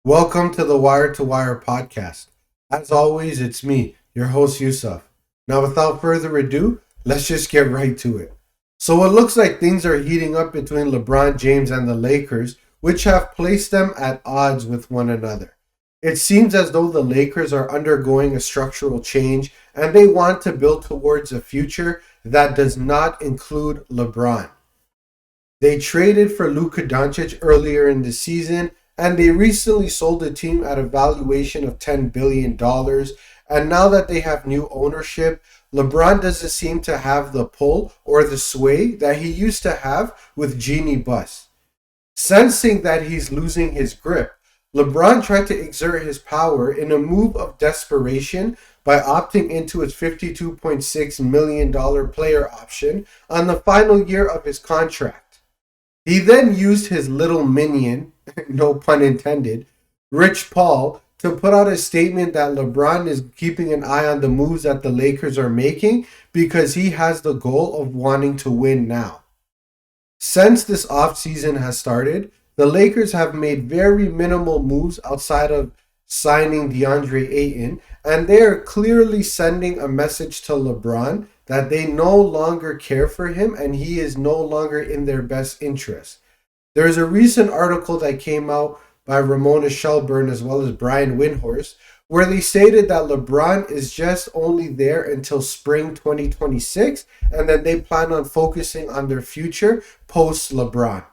Welcome to the Wire to Wire podcast. As always, it's me, your host Yusuf. Now, without further ado, let's just get right to it. So, it looks like things are heating up between LeBron James and the Lakers, which have placed them at odds with one another. It seems as though the Lakers are undergoing a structural change and they want to build towards a future that does not include LeBron. They traded for Luka Doncic earlier in the season, and they recently sold the team at a valuation of $10 billion. And now that they have new ownership, LeBron doesn't seem to have the pull or the sway that he used to have with Jeannie Buss. Sensing that he's losing his grip, LeBron tried to exert his power in a move of desperation by opting into his $52.6 million player option on the final year of his contract. He then used his little minion, no pun intended, Rich Paul, to put out a statement that LeBron is keeping an eye on the moves that the Lakers are making because he has the goal of wanting to win now. Since this offseason has started, the Lakers have made very minimal moves outside of signing DeAndre Ayton, and they are clearly sending a message to LeBron that they no longer care for him and he is no longer in their best interest. There's a recent article that came out by Ramona Shelburne as well as Brian Windhorst where they stated that LeBron is just only there until spring 2026 and then they plan on focusing on their future post LeBron.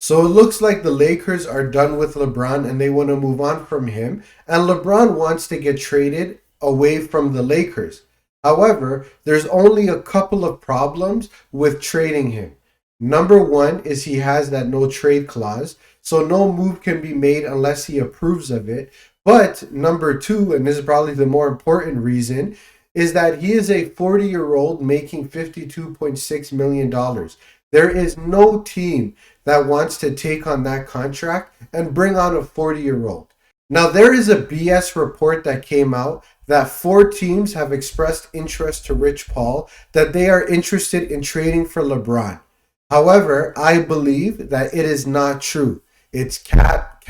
So it looks like the Lakers are done with LeBron and they want to move on from him, and LeBron wants to get traded away from the Lakers. However, there's only a couple of problems with trading him. Number one is he has that no trade clause, so no move can be made unless he approves of it. But number two, and this is probably the more important reason, is that he is a 40-year-old making $52.6 million. There is no team that wants to take on that contract and bring on a 40-year-old. Now, there is a BS report that came out that 4 teams have expressed interest to Rich Paul, that they are interested in trading for LeBron. However, I believe that it is not true. It's cap.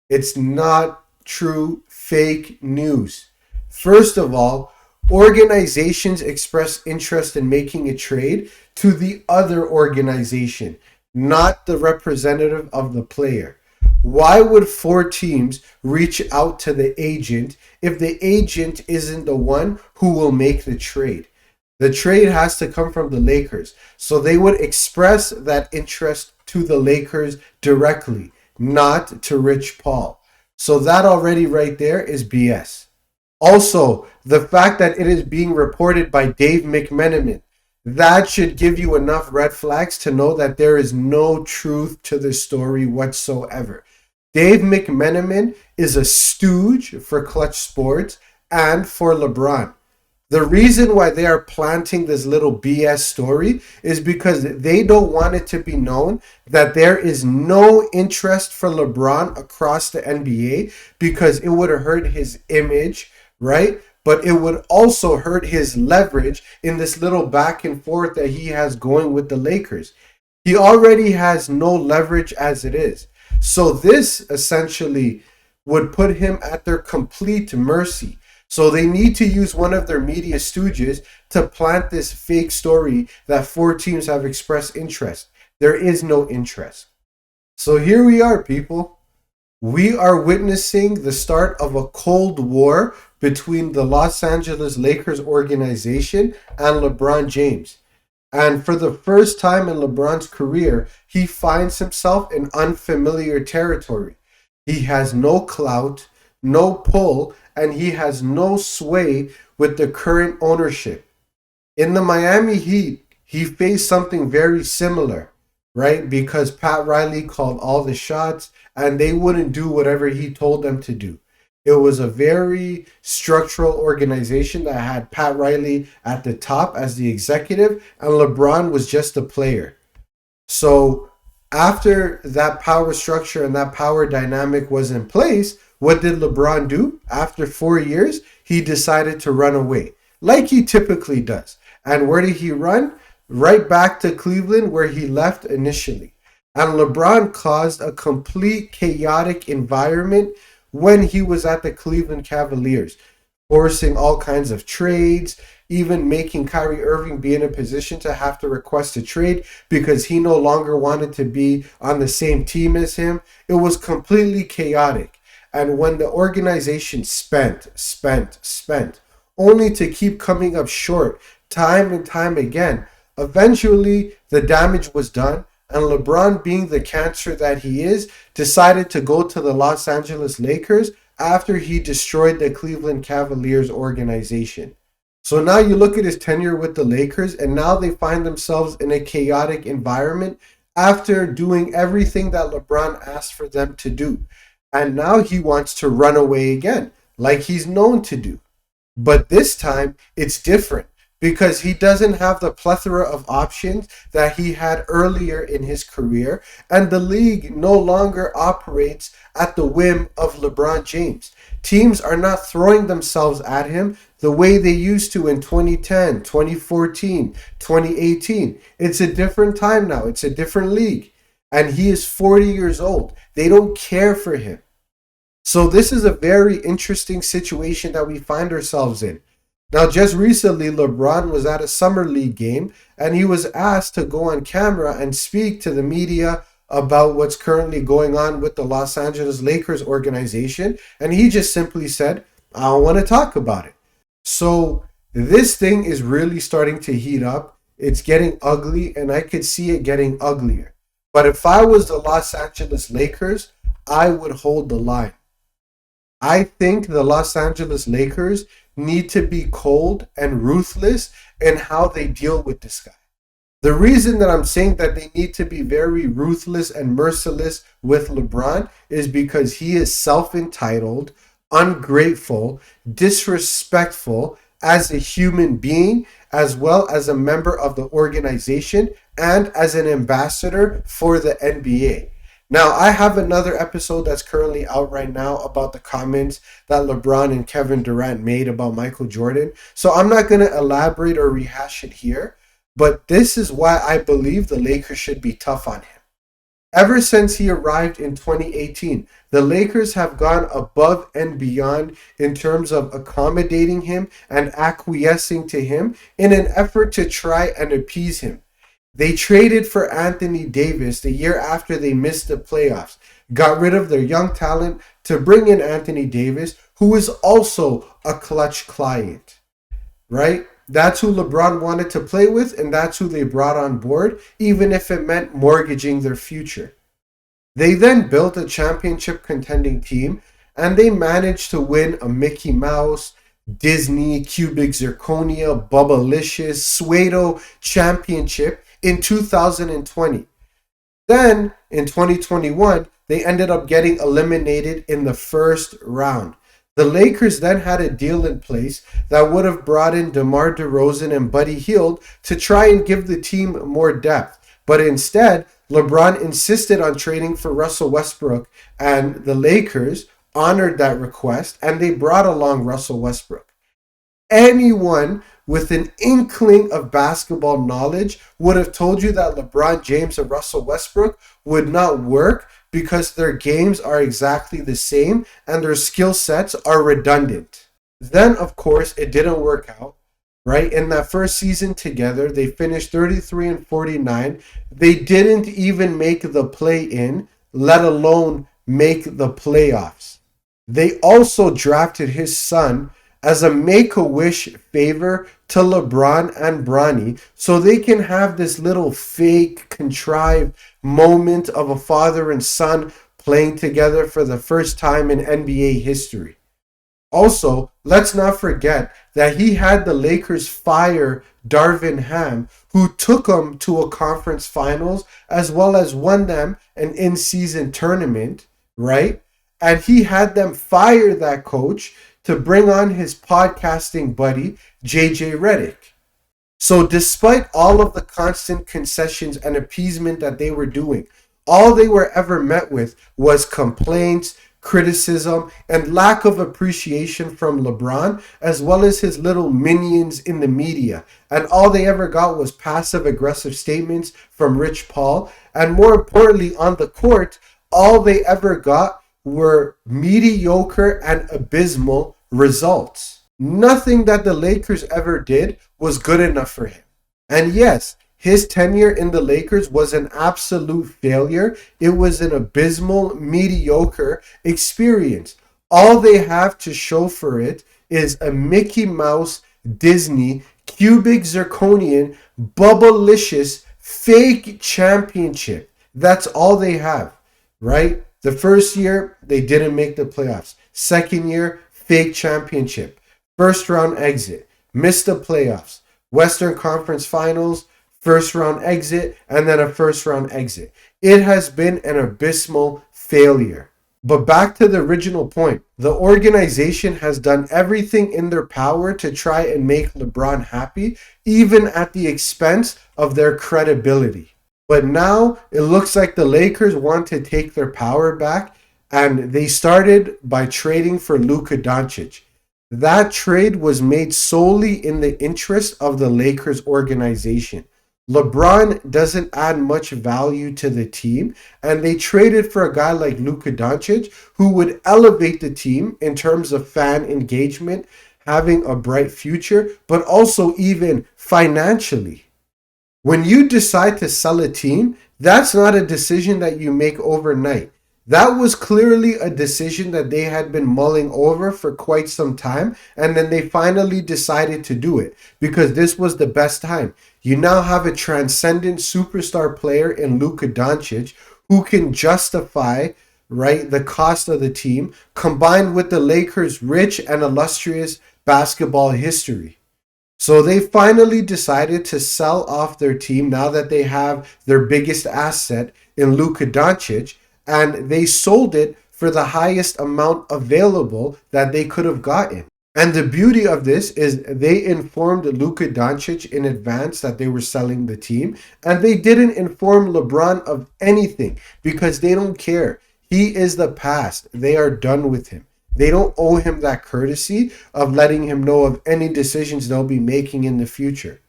It's not true, fake news. First of all, organizations express interest in making a trade to the other organization, not the representative of the player. Why would 4 teams reach out to the agent if the agent isn't the one who will make the trade? The trade has to come from the Lakers. So they would express that interest to the Lakers directly, not to Rich Paul. So that already right there is BS. Also, the fact that it is being reported by Dave McMenamin, that should give you enough red flags to know that there is no truth to this story whatsoever. Dave McMenamin is a stooge for Clutch Sports and for LeBron. The reason why they are planting this little BS story is because they don't want it to be known that there is no interest for LeBron across the NBA because it would hurt his image, right? But it would also hurt his leverage in this little back and forth that he has going with the Lakers. He already has no leverage as it is. So this essentially would put him at their complete mercy. So they need to use one of their media stooges to plant this fake story that 4 teams have expressed interest. There is no interest. So here we are, people. We are witnessing the start of a cold war between the Los Angeles Lakers organization and LeBron James. And for the first time in LeBron's career, he finds himself in unfamiliar territory. He has no clout, no pull, and he has no sway with the current ownership. In the Miami Heat, he faced something very similar, right? Because Pat Riley called all the shots and they wouldn't do whatever he told them to do. It was a very structural organization that had Pat Riley at the top as the executive and LeBron was just a player. So after that power structure and that power dynamic was in place, what did LeBron do? After 4 years, he decided to run away, like he typically does. And where did he run? Right back to Cleveland, where he left initially. And LeBron caused a complete chaotic environment when he was at the Cleveland Cavaliers, forcing all kinds of trades, even making Kyrie Irving be in a position to have to request a trade because he no longer wanted to be on the same team as him. It was completely chaotic. And when the organization spent, only to keep coming up short time and time again, eventually the damage was done. And LeBron, being the cancer that he is, decided to go to the Los Angeles Lakers after he destroyed the Cleveland Cavaliers organization. So now you look at his tenure with the Lakers, and now they find themselves in a chaotic environment after doing everything that LeBron asked for them to do. And now he wants to run away again, like he's known to do. But this time, it's different because he doesn't have the plethora of options that he had earlier in his career, and the league no longer operates at the whim of LeBron James. Teams are not throwing themselves at him the way they used to in 2010, 2014, 2018. It's a different time now. It's a different league. And he is 40 years old. They don't care for him. So this is a very interesting situation that we find ourselves in. Now, just recently, LeBron was at a summer league game and he was asked to go on camera and speak to the media about what's currently going on with the Los Angeles Lakers organization. And he just simply said, I don't want to talk about it. So this thing is really starting to heat up. It's getting ugly, and I could see it getting uglier. But if I was the Los Angeles Lakers, I would hold the line. I think the Los Angeles Lakers need to be cold and ruthless in how they deal with this guy. The reason that I'm saying that they need to be very ruthless and merciless with LeBron is because he is self-entitled, ungrateful, disrespectful as a human being, as well as a member of the organization and as an ambassador for the NBA. Now, I have another episode that's currently out right now about the comments that LeBron and Kevin Durant made about Michael Jordan. So I'm not going to elaborate or rehash it here, but this is why I believe the Lakers should be tough on him. Ever since he arrived in 2018, the Lakers have gone above and beyond in terms of accommodating him and acquiescing to him in an effort to try and appease him. They traded for Anthony Davis the year after they missed the playoffs, got rid of their young talent to bring in Anthony Davis, who is also a clutch client, right? That's who LeBron wanted to play with, and that's who they brought on board, even if it meant mortgaging their future. They then built a championship contending team, and they managed to win a Mickey Mouse, Disney, Cubic Zirconia, Bubbalicious, Suedo championship in 2020. Then, in 2021, they ended up getting eliminated in the first round. The Lakers then had a deal in place that would have brought in DeMar DeRozan and Buddy Hield to try and give the team more depth. But instead, LeBron insisted on trading for Russell Westbrook, and the Lakers honored that request, and they brought along Russell Westbrook. Anyone with an inkling of basketball knowledge would have told you that LeBron James and Russell Westbrook would not work because their games are exactly the same and their skill sets are redundant. Then, of course, it didn't work out, right? In that first season together, they finished 33-49. They didn't even make the play-in, let alone make the playoffs. They also drafted his son as a make-a-wish favor to LeBron and Bronny so they can have this little fake, contrived moment of a father and son playing together for the first time in NBA history. Also, let's not forget that he had the Lakers fire Darvin Ham, who took them to a conference finals as well as won them an in-season tournament, right? And he had them fire that coach to bring on his podcasting buddy, JJ Redick. So despite all of the constant concessions and appeasement that they were doing, all they were ever met with was complaints, criticism, and lack of appreciation from LeBron, as well as his little minions in the media. And all they ever got was passive aggressive statements from Rich Paul. And more importantly, on the court, all they ever got were mediocre and abysmal results. Nothing that the Lakers ever did was good enough for him. And yes, his tenure in the Lakers was an absolute failure. It was an abysmal, mediocre experience. All they have to show for it is a Mickey Mouse, Disney, cubic zirconian, bubblicious, fake championship. That's all they have, right? The first year, they didn't make the playoffs. Second year, fake championship. First round exit. Missed the playoffs. Western Conference Finals, first round exit, and then a first round exit. It has been an abysmal failure. But back to the original point, the organization has done everything in their power to try and make LeBron happy, even at the expense of their credibility. But now it looks like the Lakers want to take their power back, and they started by trading for Luka Doncic. That trade was made solely in the interest of the Lakers organization. LeBron doesn't add much value to the team, and they traded for a guy like Luka Doncic who would elevate the team in terms of fan engagement, having a bright future, but also even financially. When you decide to sell a team, that's not a decision that you make overnight. That was clearly a decision that they had been mulling over for quite some time, and then they finally decided to do it because this was the best time. You now have a transcendent superstar player in Luka Doncic who can justify, right, the cost of the team, combined with the Lakers' rich and illustrious basketball history. So they finally decided to sell off their team now that they have their biggest asset in Luka Doncic, and they sold it for the highest amount available that they could have gotten. And the beauty of this is they informed Luka Doncic in advance that they were selling the team, and they didn't inform LeBron of anything because they don't care. He is the past. They are done with him. They don't owe him that courtesy of letting him know of any decisions they'll be making in the future.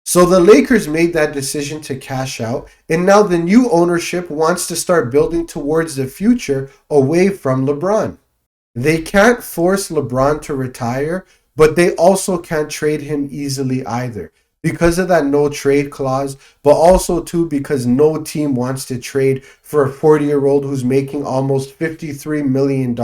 So the Lakers made that decision to cash out, and now the new ownership wants to start building towards the future away from LeBron. They can't force LeBron to retire, but they also can't trade him easily either because of that no trade clause, but also too because no team wants to trade for a 40-year-old who's making almost $53 million.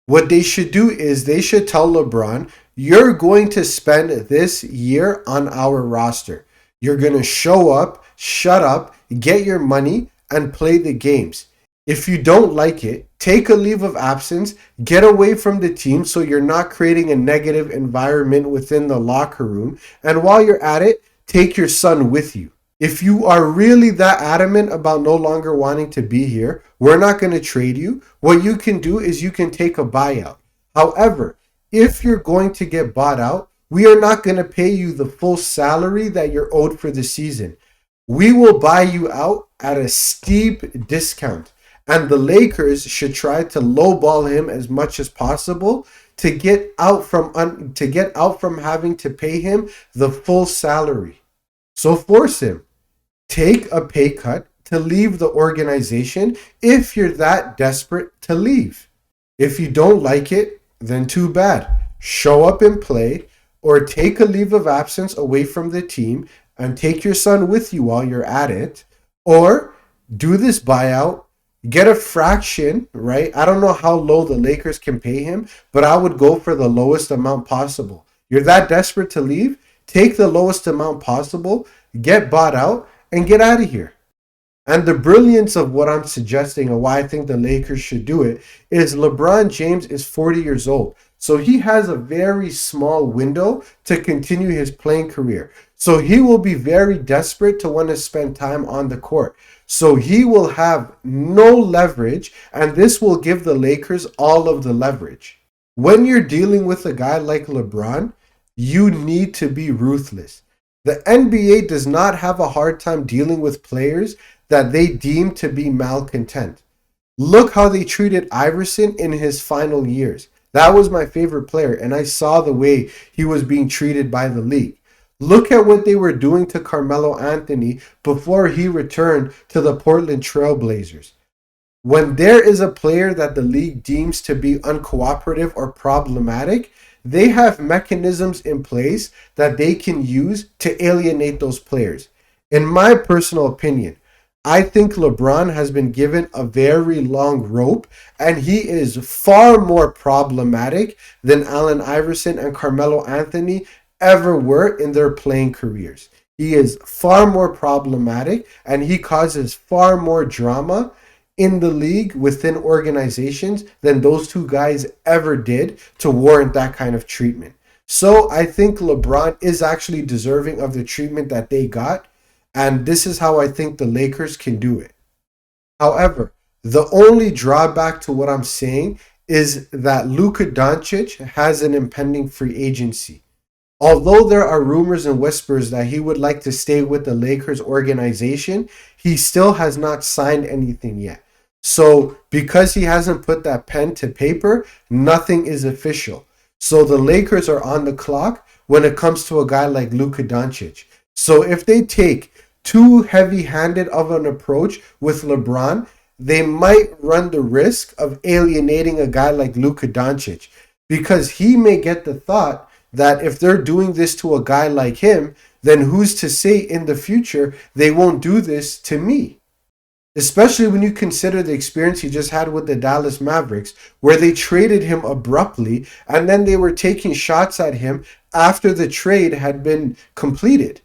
What they should do is they should tell LeBron, you're going to spend this year on our roster. You're going to show up, shut up, get your money, and play the games. If you don't like it, take a leave of absence, get away from the team so you're not creating a negative environment within the locker room. And while you're at it, take your son with you. If you are really that adamant about no longer wanting to be here, we're not going to trade you. What you can do is you can take a buyout. However, if you're going to get bought out, we are not going to pay you the full salary that you're owed for the season. We will buy you out at a steep discount. And the Lakers should try to lowball him as much as possible to get out from having to pay him the full salary. So force him. Take a pay cut to leave the organization if you're that desperate to leave. If you don't like it, then too bad. Show up and play, or take a leave of absence away from the team and take your son with you while you're at it, or do this buyout, get a fraction, right? I don't know how low the Lakers can pay him, but I would go for the lowest amount possible. You're that desperate to leave? Take the lowest amount possible, get bought out, and get out of here. And the brilliance of what I'm suggesting and why I think the Lakers should do it is LeBron James is 40 years old. So he has a very small window to continue his playing career. So he will be very desperate to want to spend time on the court. So he will have no leverage, and this will give the Lakers all of the leverage. When you're dealing with a guy like LeBron, you need to be ruthless. The NBA does not have a hard time dealing with players that they deem to be malcontent. Look how they treated Iverson in his final years. That was my favorite player, and I saw the way he was being treated by the league. Look at what they were doing to Carmelo Anthony before he returned to the Portland Trailblazers. When there is a player that the league deems to be uncooperative or problematic, they have mechanisms in place that they can use to alienate those players. In my personal opinion, I think LeBron has been given a very long rope, and he is far more problematic than Allen Iverson and Carmelo Anthony ever were in their playing careers. He is far more problematic, and he causes far more drama in the league within organizations than those two guys ever did to warrant that kind of treatment. So I think LeBron is actually deserving of the treatment that they got. And this is how I think the Lakers can do it. However, the only drawback to what I'm saying is that Luka Doncic has an impending free agency. Although there are rumors and whispers that he would like to stay with the Lakers organization, he still has not signed anything yet. So, because he hasn't put that pen to paper, nothing is official. So, the Lakers are on the clock when it comes to a guy like Luka Doncic. So, if they take too heavy-handed of an approach with LeBron, they might run the risk of alienating a guy like Luka Doncic, because he may get the thought that if they're doing this to a guy like him, then who's to say in the future they won't do this to me? Especially when you consider the experience he just had with the Dallas Mavericks, where they traded him abruptly and then they were taking shots at him after the trade had been completed.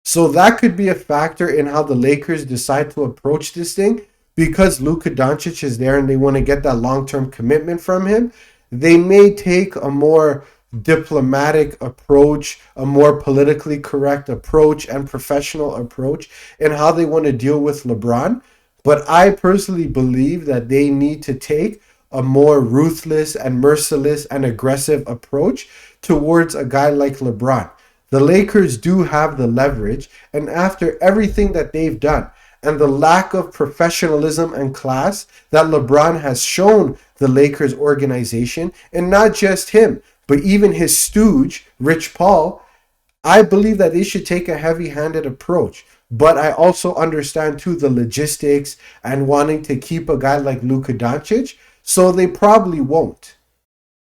So that could be a factor in how the Lakers decide to approach this thing, because Luka Doncic is there and they want to get that long-term commitment from him. They may take a more diplomatic approach, a more politically correct approach and professional approach in how they want to deal with LeBron. But I personally believe that they need to take a more ruthless and merciless and aggressive approach towards a guy like LeBron. The Lakers do have the leverage, and after everything that they've done and the lack of professionalism and class that LeBron has shown the Lakers organization, and not just him, but even his stooge, Rich Paul, I believe that they should take a heavy-handed approach. But I also understand too the logistics and wanting to keep a guy like Luka Doncic, so they probably won't.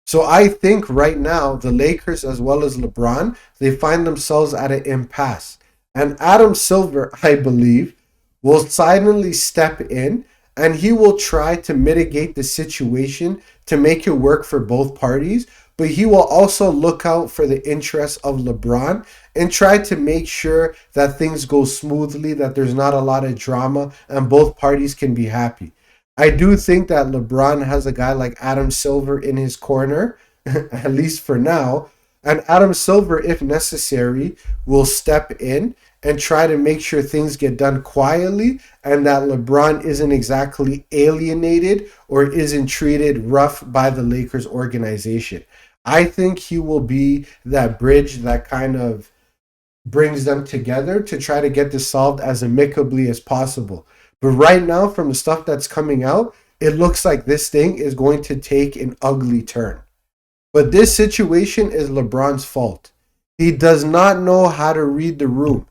So I think right now the Lakers as well as LeBron, they find themselves at an impasse. And Adam Silver, I believe, will silently step in and he will try to mitigate the situation to make it work for both parties. But he will also look out for the interests of LeBron and try to make sure that things go smoothly, that there's not a lot of drama, and both parties can be happy. I do think that LeBron has a guy like Adam Silver in his corner, at least for now. And Adam Silver, if necessary, will step in and try to make sure things get done quietly and that LeBron isn't exactly alienated or isn't treated rough by the Lakers organization. I think he will be that bridge that kind of brings them together to try to get this solved as amicably as possible. But right now, from the stuff that's coming out, it looks like this thing is going to take an ugly turn. But this situation is LeBron's fault. He does not know how to read the room.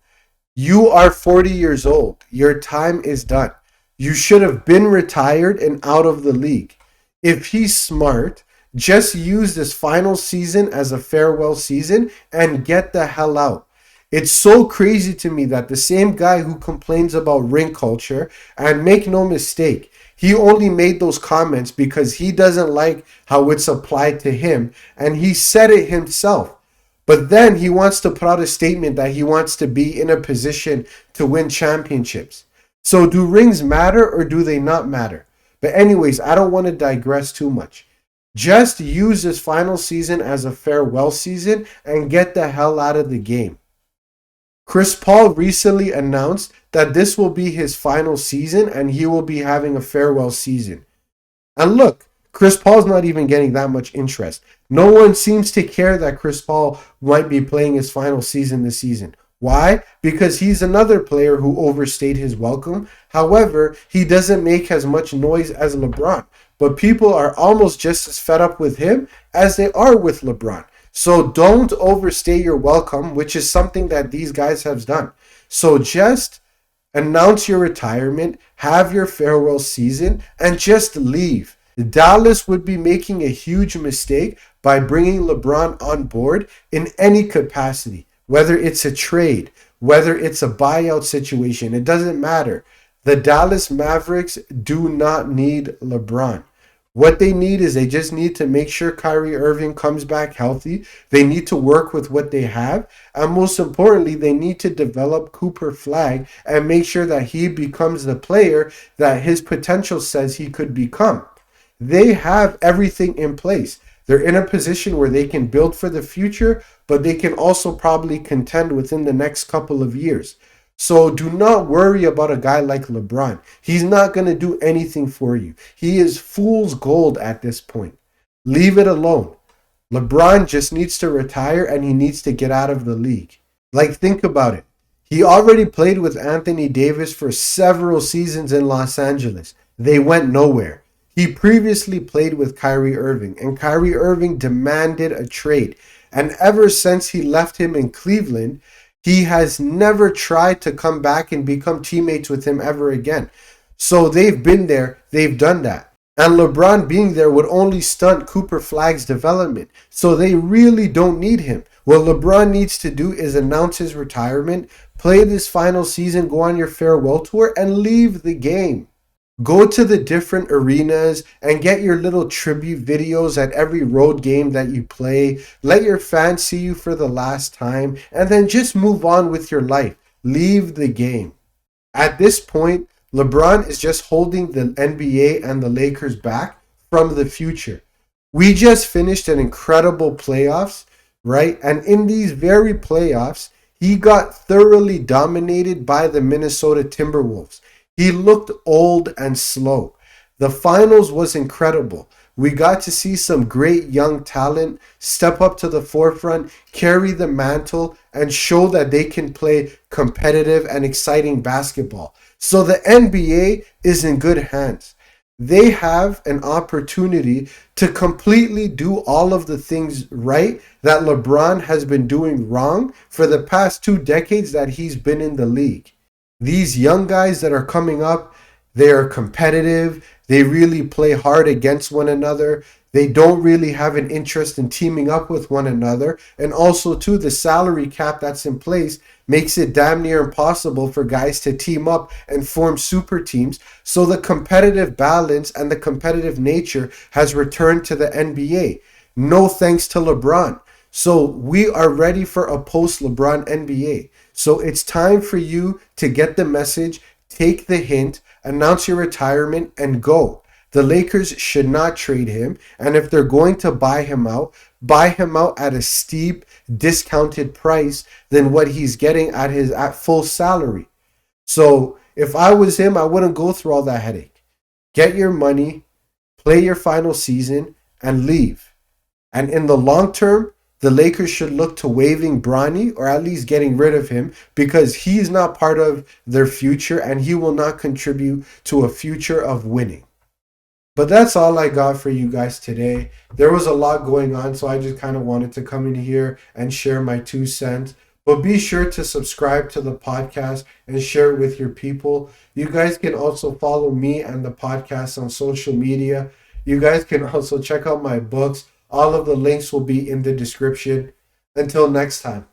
You are 40 years old. Your time is done. You should have been retired and out of the league. If he's smart, just use this final season as a farewell season and get the hell out. It's so crazy to me that the same guy who complains about ring culture, and make no mistake, he only made those comments because he doesn't like how it's applied to him, and he said it himself. But then he wants to put out a statement that he wants to be in a position to win championships. So do rings matter or do they not matter? But anyways, I don't want to digress too much. Just use this final season as a farewell season and get the hell out of the game. Chris Paul recently announced that this will be his final season and he will be having a farewell season. And look, Chris Paul's not even getting that much interest. No one seems to care that Chris Paul might be playing his final season this season. Why? Because he's another player who overstayed his welcome. However, he doesn't make as much noise as LeBron. But people are almost just as fed up with him as they are with LeBron. So don't overstay your welcome, which is something that these guys have done. So just announce your retirement, have your farewell season, and just leave. Dallas would be making a huge mistake by bringing LeBron on board in any capacity, whether it's a trade, whether it's a buyout situation, it doesn't matter. The Dallas Mavericks do not need LeBron. What they need is they just need to make sure Kyrie Irving comes back healthy. They need to work with what they have. And most importantly, they need to develop Cooper Flag and make sure that he becomes the player that his potential says he could become. They have everything in place. They're in a position where they can build for the future, but they can also probably contend within the next couple of years. So do not worry about a guy like LeBron. He's not going to do anything for you. He is fool's gold at this point. Leave it alone. LeBron just needs to retire and he needs to get out of the league. Like, think about it. He already played with Anthony Davis for several seasons in Los Angeles. They went nowhere. He previously played with Kyrie Irving, and Kyrie Irving demanded a trade. And ever since he left him in Cleveland, he has never tried to come back and become teammates with him ever again. So they've been there, they've done that. And LeBron being there would only stunt Cooper Flag's development. So they really don't need him. What LeBron needs to do is announce his retirement, play this final season, go on your farewell tour, and leave the game. Go to the different arenas and get your little tribute videos at every road game that you play. Let your fans see you for the last time and then just move on with your life. Leave the game. At this point, LeBron is just holding the NBA and the Lakers back from the future. We just finished an incredible playoffs, right? And in these very playoffs, he got thoroughly dominated by the Minnesota Timberwolves. He looked old and slow. The finals was incredible. We got to see some great young talent step up to the forefront, carry the mantle, and show that they can play competitive and exciting basketball. So the NBA is in good hands. They have an opportunity to completely do all of the things right that LeBron has been doing wrong for the past 2 decades that he's been in the league. These young guys that are coming up, they are competitive. They really play hard against one another. They don't really have an interest in teaming up with one another. And also, too, the salary cap that's in place makes it damn near impossible for guys to team up and form super teams. So the competitive balance and the competitive nature has returned to the NBA. No thanks to LeBron. So we are ready for a post-LeBron NBA. So it's time for you to get the message, take the hint, announce your retirement, and go. The Lakers should not trade him, and if they're going to buy him out at a steep, discounted price than what he's getting at full salary. So if I was him, I wouldn't go through all that headache. Get your money, play your final season, and leave. And in the long term, the Lakers should look to waiving Bronny or at least getting rid of him because he's not part of their future and he will not contribute to a future of winning. But that's all I got for you guys today. There was a lot going on, so I just kind of wanted to come in here and share my 2 cents. But be sure to subscribe to the podcast and share it with your people. You guys can also follow me and the podcast on social media. You guys can also check out my books. All of the links will be in the description. Until next time.